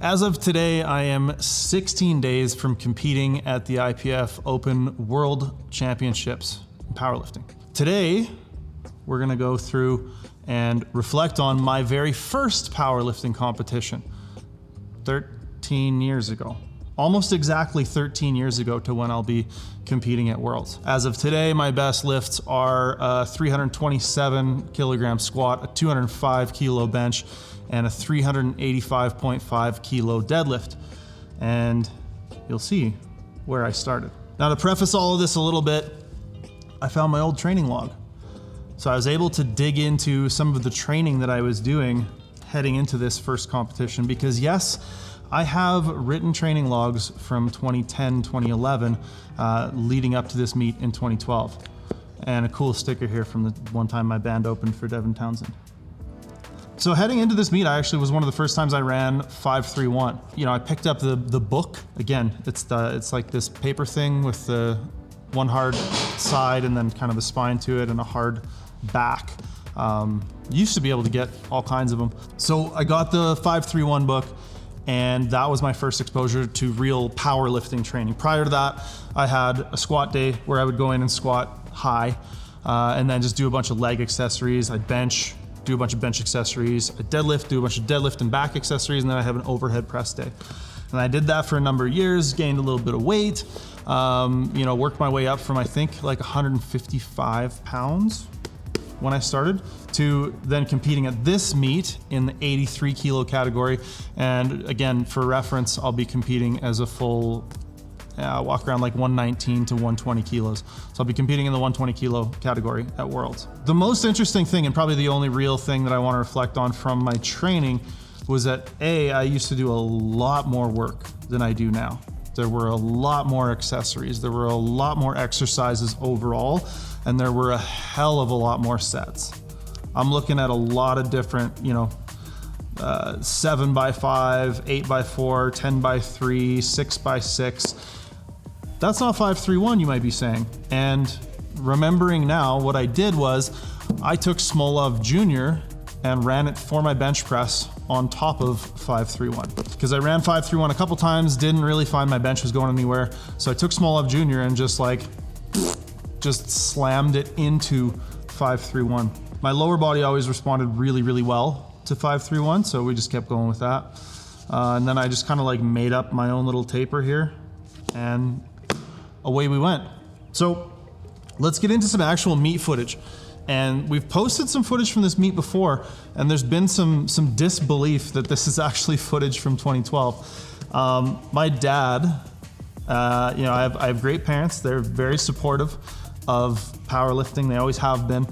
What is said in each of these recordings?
As of today, I am 16 days from competing at the IPF Open World Championships in powerlifting. Today, we're gonna go through and reflect on my very first powerlifting competition 13 years ago. Almost exactly 13 years ago to when I'll be competing at Worlds. As of today, my best lifts are a 327 kilogram squat, a 205 kilo bench, and a 385.5 kilo deadlift. And you'll see where I started. Now, to preface all of this a little bit, I found my old training log. So I was able to dig into some of the training that I was doing heading into this first competition, because yes, I have written training logs from 2010, 2011, leading up to this meet in 2012. And a cool sticker here from the one time my band opened for Devin Townsend. So heading into this meet, I actually was one of the first times I ran 5-3-1. You know, I picked up the book. Again, it's like this paper thing with the one hard side and then kind of the spine to it and a hard back. Used to be able to get all kinds of them. So I got the 5-3-1 book, and that was my first exposure to real powerlifting training. Prior to that, I had a squat day where I would go in and squat high, and then just do a bunch of leg accessories. I'd bench, do a bunch of bench accessories. I'd deadlift, do a bunch of deadlift and back accessories, and then I have an overhead press day. And I did that for a number of years, gained a little bit of weight, you know, worked my way up from I think like 155 pounds when I started, to then competing at this meet in the 83 kilo category. And again, for reference, I'll be competing as a full, walk around like 119 to 120 kilos. So I'll be competing in the 120 kilo category at Worlds. The most interesting thing, and probably the only real thing that I want to reflect on from my training, was that I used to do a lot more work than I do now. There were a lot more accessories, there were a lot more exercises overall, and there were a hell of a lot more sets. I'm looking at a lot of different, 7x5, 8x4, 10x3, 6x6. That's not 5-3-1, you might be saying. And remembering now, what I did was I took Smolov Jr. and ran it for my bench press on top of 5-3-1. Because I ran 5-3-1 a couple times, didn't really find my bench was going anywhere. So I took Smolov Jr. and just slammed it into 5-3-1. My lower body always responded really, really well to 5-3-1, so we just kept going with that. And then I just kind of like made up my own little taper here, and away we went. So let's get into some actual meet footage. And we've posted some footage from this meet before, and there's been some disbelief that this is actually footage from 2012. My dad, I have great parents. They're very supportive of powerlifting. They always have been.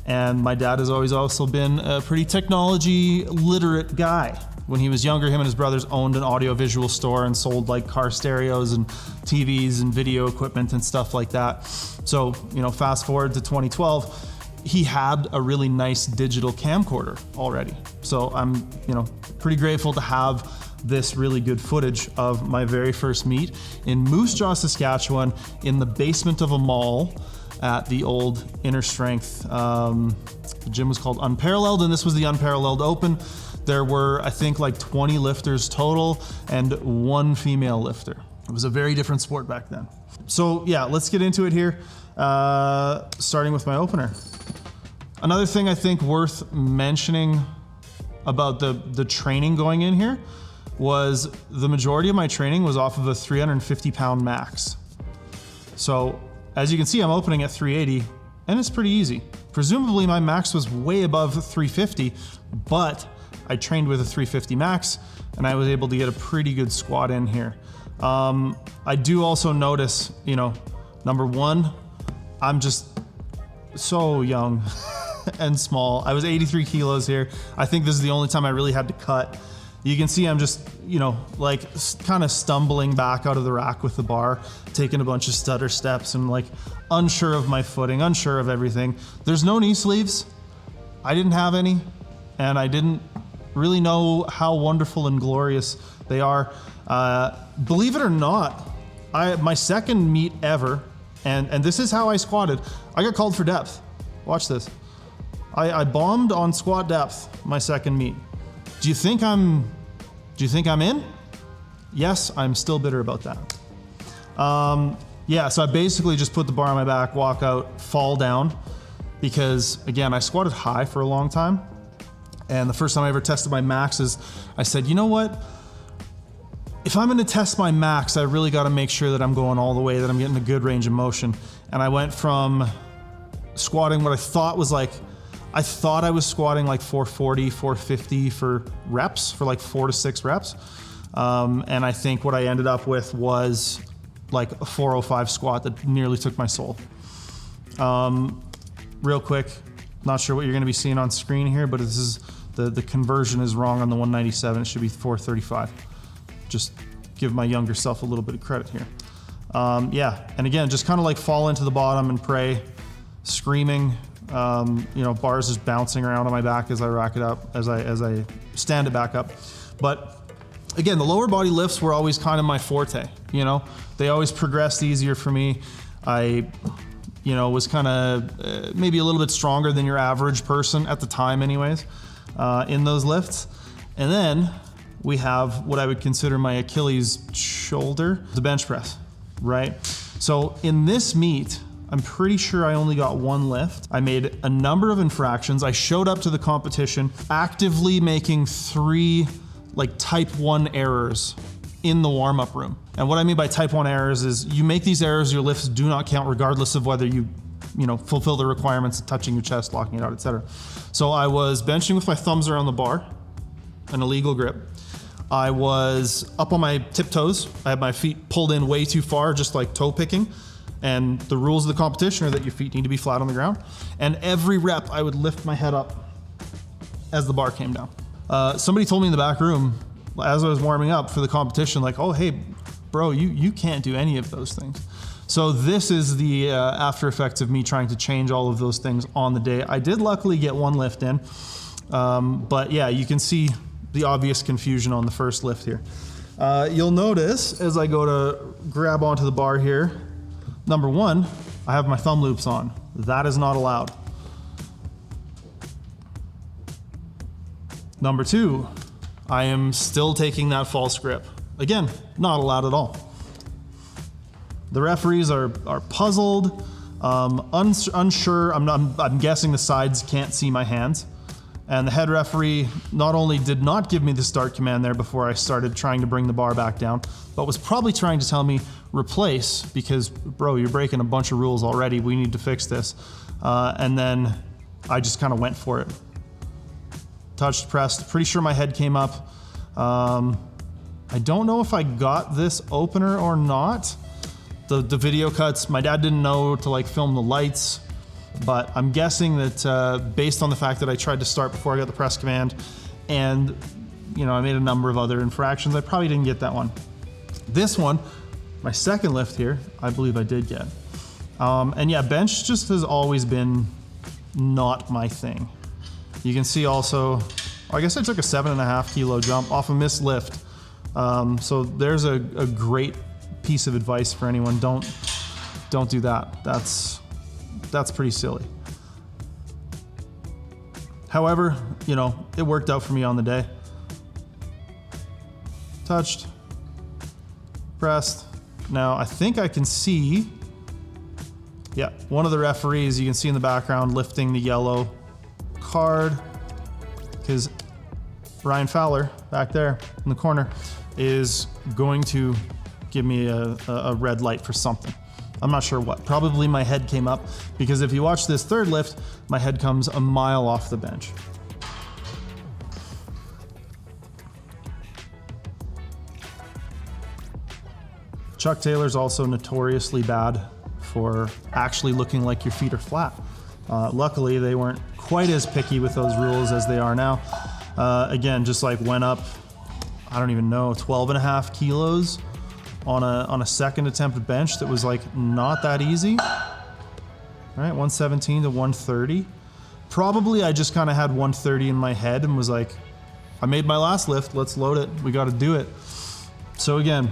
And my dad has always also been a pretty technology literate guy. When he was younger, him and his brothers owned an audio-visual store and sold like car stereos and TVs and video equipment and stuff like that. So, fast forward to 2012, he had a really nice digital camcorder already. So I'm, pretty grateful to have this really good footage of my very first meet in Moose Jaw, Saskatchewan, in the basement of a mall at the old Inner Strength. The gym was called Unparalleled, and this was the Unparalleled Open. There were, I think, like 20 lifters total and one female lifter. It was a very different sport back then. So yeah, let's get into it here, starting with my opener. Another thing I think worth mentioning about the training going in here was the majority of my training was off of a 350 pound max. So as you can see, I'm opening at 380 and it's pretty easy. Presumably my max was way above 350, but I trained with a 350 max and I was able to get a pretty good squat in here. I do also notice, number one, I'm just so young and small. I was 83 kilos here. I think this is the only time I really had to cut. You can see I'm just, kind of stumbling back out of the rack with the bar, taking a bunch of stutter steps and unsure of my footing, unsure of everything. There's no knee sleeves. I didn't have any, and I didn't really know how wonderful and glorious they are. Believe it or not, my second meet ever, and this is how I squatted. I got called for depth. Watch this. I bombed on squat depth my second meet. Do you think I'm in? yes, I'm still bitter about that. Yeah, so I basically just put the bar on my back, walk out, fall down, because again, I squatted high for a long time. And the first time I ever tested my maxes, I said, you know what? If I'm gonna test my max, I really gotta make sure that I'm going all the way, that I'm getting a good range of motion. And I went from squatting what I thought was like, I thought I was squatting like 440, 450 for reps, for like 4 to 6 reps. And I think what I ended up with was like a 405 squat that nearly took my soul. Real quick, not sure what you're gonna be seeing on screen here, but this is, the conversion is wrong on the 197. It should be 435. Just give my younger self a little bit of credit here. Yeah, and again, just kind of like fall into the bottom and pray, screaming. You know, bars just bouncing around on my back as I rack it up, as I stand it back up. But again, the lower body lifts were always kind of my forte. You know, they always progressed easier for me. I, you know, was kind of maybe a little bit stronger than your average person at the time, anyways, in those lifts. And then we have what I would consider my Achilles shoulder, the bench press, right? So in this meet, I'm pretty sure I only got one lift. I made a number of infractions. I showed up to the competition actively making 3 like type 1 errors in the warm-up room. And what I mean by type 1 errors is you make these errors, your lifts do not count regardless of whether you know, fulfill the requirements of touching your chest, locking it out, etc. So I was benching with my thumbs around the bar, an illegal grip. I was up on my tiptoes. I had my feet pulled in way too far, just like toe picking. And the rules of the competition are that your feet need to be flat on the ground. And every rep, I would lift my head up as the bar came down. Somebody told me in the back room, as I was warming up for the competition, like, oh, hey, bro, you can't do any of those things. So this is the after effects of me trying to change all of those things on the day. I did luckily get one lift in, but yeah, you can see the obvious confusion on the first lift here. You'll notice as I go to grab onto the bar here, number 1, I have my thumb loops on. That is not allowed. Number 2, I am still taking that false grip. Again, not allowed at all. The referees are puzzled, unsure. I'm guessing the sides can't see my hands. And the head referee not only did not give me the start command there before I started trying to bring the bar back down, but was probably trying to tell me replace, because bro, you're breaking a bunch of rules already. We need to fix this. And then I just kind of went for it. Touched, pressed, pretty sure my head came up. I don't know if I got this opener or not. The video cuts, my dad didn't know to like film the lights. But I'm guessing that based on the fact that I tried to start before I got the press command and, you know, I made a number of other infractions, I probably didn't get that one. This one, my second lift here, I believe I did get. And yeah, bench just has always been not my thing. You can see also, I guess I took a 7.5 kilo jump off a missed lift. So there's a great piece of advice for anyone. Don't do that. That's pretty silly. However, you know, it worked out for me on the day. Touched, pressed. Now I think I can see, yeah, one of the referees you can see in the background lifting the yellow card, because Ryan Fowler back there in the corner is going to give me a red light for something. I'm not sure what. Probably my head came up, because if you watch this third lift, my head comes a mile off the bench. Chuck Taylor's also notoriously bad for actually looking like your feet are flat. Luckily, they weren't quite as picky with those rules as they are now. Again, just like went up, I don't even know, 12.5 kilos on a second attempt bench that was like not that easy. All right, 117 to 130. Probably I just kind of had 130 in my head and was like, I made my last lift, let's load it, we got to do it. So again,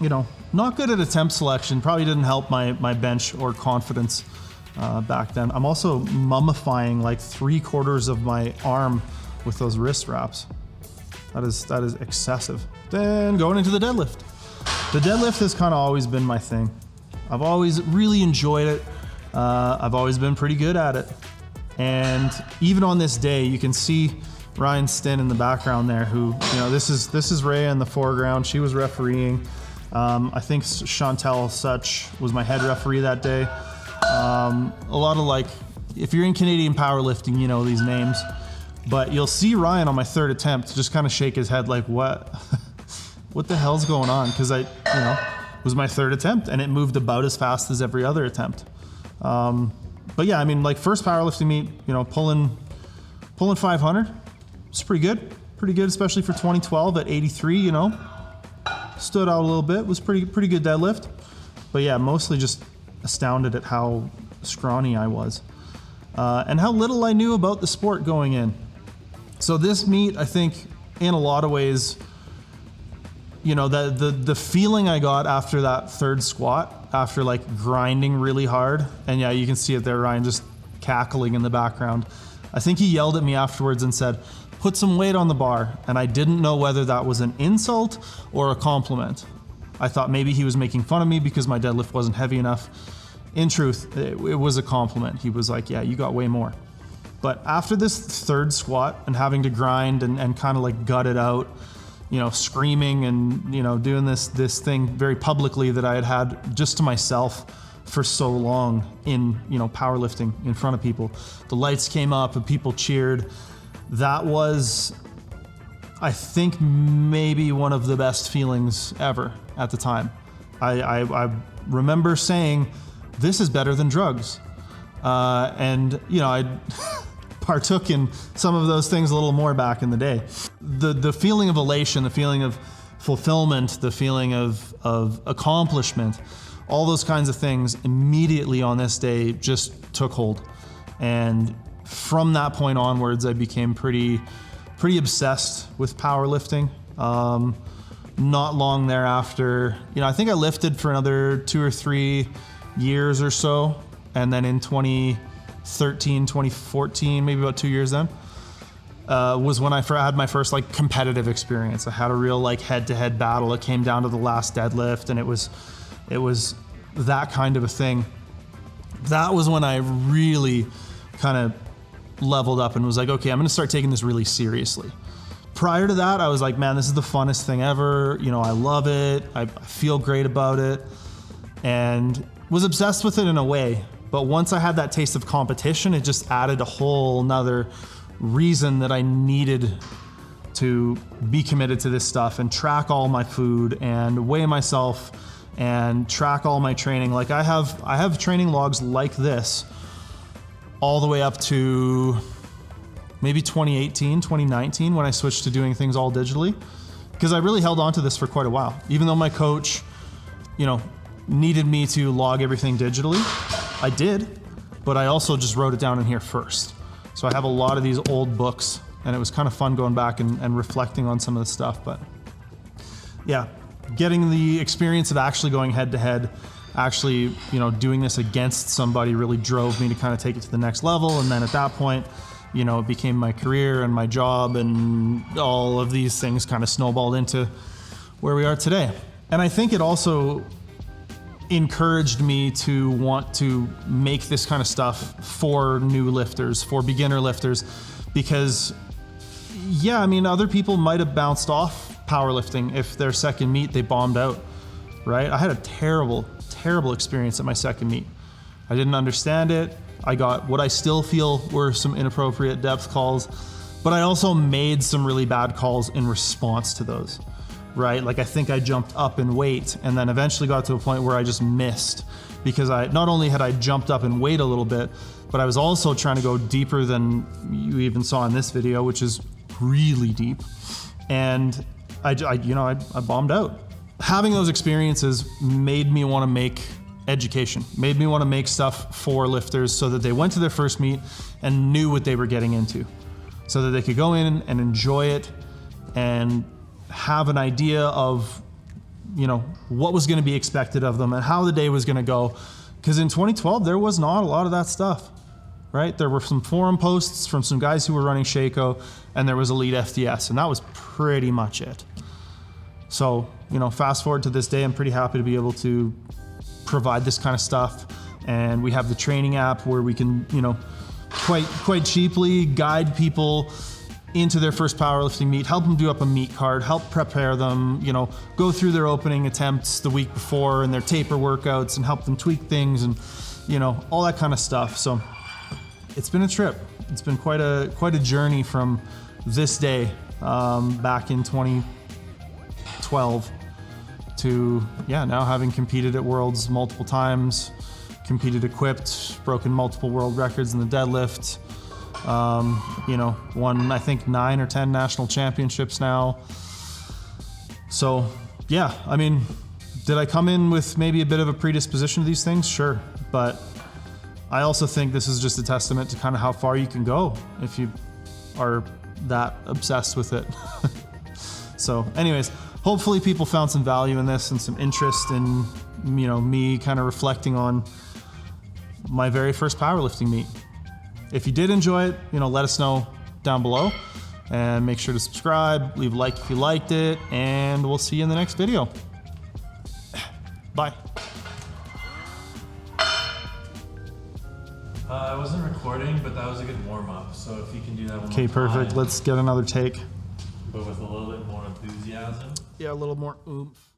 you know, not good at attempt selection, probably didn't help my bench or confidence back then. I'm also mummifying like 3/4 of my arm with those wrist wraps. That is excessive. Then going into the deadlift. The deadlift has kind of always been my thing. I've always really enjoyed it. I've always been pretty good at it. And even on this day, you can see Ryan Stinn in the background there, who, you know, this is Rhea in the foreground. She was refereeing. I think Chantel Such was my head referee that day. A lot of, like, if you're in Canadian powerlifting, you know these names. But you'll see Ryan on my third attempt just kind of shake his head like, what? What the hell's going on? Because it was my third attempt and it moved about as fast as every other attempt. But yeah, I mean, like, first powerlifting meet, you know, pulling 500, it's pretty good, especially for 2012 at 83, you know, stood out a little bit, was pretty good deadlift. But yeah, mostly just astounded at how scrawny I was, and how little I knew about the sport going in. So this meet, I think, in a lot of ways, you know, the feeling I got after that third squat, after like grinding really hard, and yeah, you can see it there, Ryan just cackling in the background. I think he yelled at me afterwards and said, "Put some weight on the bar." And I didn't know whether that was an insult or a compliment. I thought maybe he was making fun of me because my deadlift wasn't heavy enough. In truth, it was a compliment. He was like, "Yeah, you got way more." But after this third squat and having to grind and kind of like gut it out, you know, screaming and, you know, doing this thing very publicly that I had just to myself for so long in, you know, powerlifting in front of people. The lights came up and people cheered. That was, I think, maybe one of the best feelings ever at the time. I remember saying, "This is better than drugs." And, you know, I partook in some of those things a little more back in the day. The feeling of elation, the feeling of fulfillment, the feeling of accomplishment, all those kinds of things immediately on this day just took hold. And from that point onwards, I became pretty obsessed with powerlifting. Not long thereafter, you know, I think I lifted for another 2 or 3 years or so. And then in 2013, 2014, maybe about 2 years then, was when I had my first like competitive experience. I had a real like head-to-head battle. It came down to the last deadlift, and it was that kind of a thing. That was when I really kind of leveled up and was like, okay, I'm gonna start taking this really seriously. Prior to that, I was like, man, this is the funnest thing ever. You know, I love it. I feel great about it, and was obsessed with it in a way. But once I had that taste of competition, it just added a whole nother reason that I needed to be committed to this stuff and track all my food and weigh myself and track all my training. Like I have training logs like this all the way up to maybe 2018, 2019, when I switched to doing things all digitally, because I really held on to this for quite a while. Even though my coach, you know, needed me to log everything digitally, I did, but I also just wrote it down in here first. So I have a lot of these old books, and it was kind of fun going back and reflecting on some of the stuff. But yeah, getting the experience of actually going head to head, actually, you know, doing this against somebody really drove me to kind of take it to the next level. And then at that point, you know, it became my career and my job, and all of these things kind of snowballed into where we are today. And I think it also encouraged me to want to make this kind of stuff for new lifters, for beginner lifters, because yeah, I mean, other people might have bounced off powerlifting if their second meet they bombed out, right? I had a terrible experience at my second meet. I didn't understand it. I got what I still feel were some inappropriate depth calls, but I also made some really bad calls in response to those. Right? Like I think I jumped up in weight and then eventually got to a point where I just missed, because not only had I jumped up in weight a little bit, but I was also trying to go deeper than you even saw in this video, which is really deep. And I bombed out. Having those experiences made me want to make education, made me want to make stuff for lifters so that they went to their first meet and knew what they were getting into, so that they could go in and enjoy it and have an idea of, you know, what was going to be expected of them and how the day was going to go. Because in 2012, there was not a lot of that stuff, right? There were some forum posts from some guys who were running Shako, and there was Elite FDS, and that was pretty much it. So, you know, fast forward to this day, I'm pretty happy to be able to provide this kind of stuff. And we have the training app where we can, you know, quite cheaply guide people into their first powerlifting meet, help them do up a meet card, help prepare them, you know, go through their opening attempts the week before and their taper workouts and help them tweak things and, you know, all that kind of stuff. So it's been a trip. It's been quite a journey from this day back in 2012 to, yeah, now having competed at Worlds multiple times, competed equipped, broken multiple world records in the deadlift. You know, won I think 9 or 10 national championships now. So yeah, I mean, did I come in with maybe a bit of a predisposition to these things? Sure, but I also think this is just a testament to kind of how far you can go if you are that obsessed with it. So anyways, hopefully people found some value in this and some interest in, you know, me kind of reflecting on my very first powerlifting meet. If you did enjoy it, you know, let us know down below, and make sure to subscribe, leave a like if you liked it, and we'll see you in the next video. Bye. I wasn't recording, but that was a good warm-up, so if you can do that one Okay, more perfect. time, Let's get another take. but with a little bit more enthusiasm. Yeah, a little more oomph.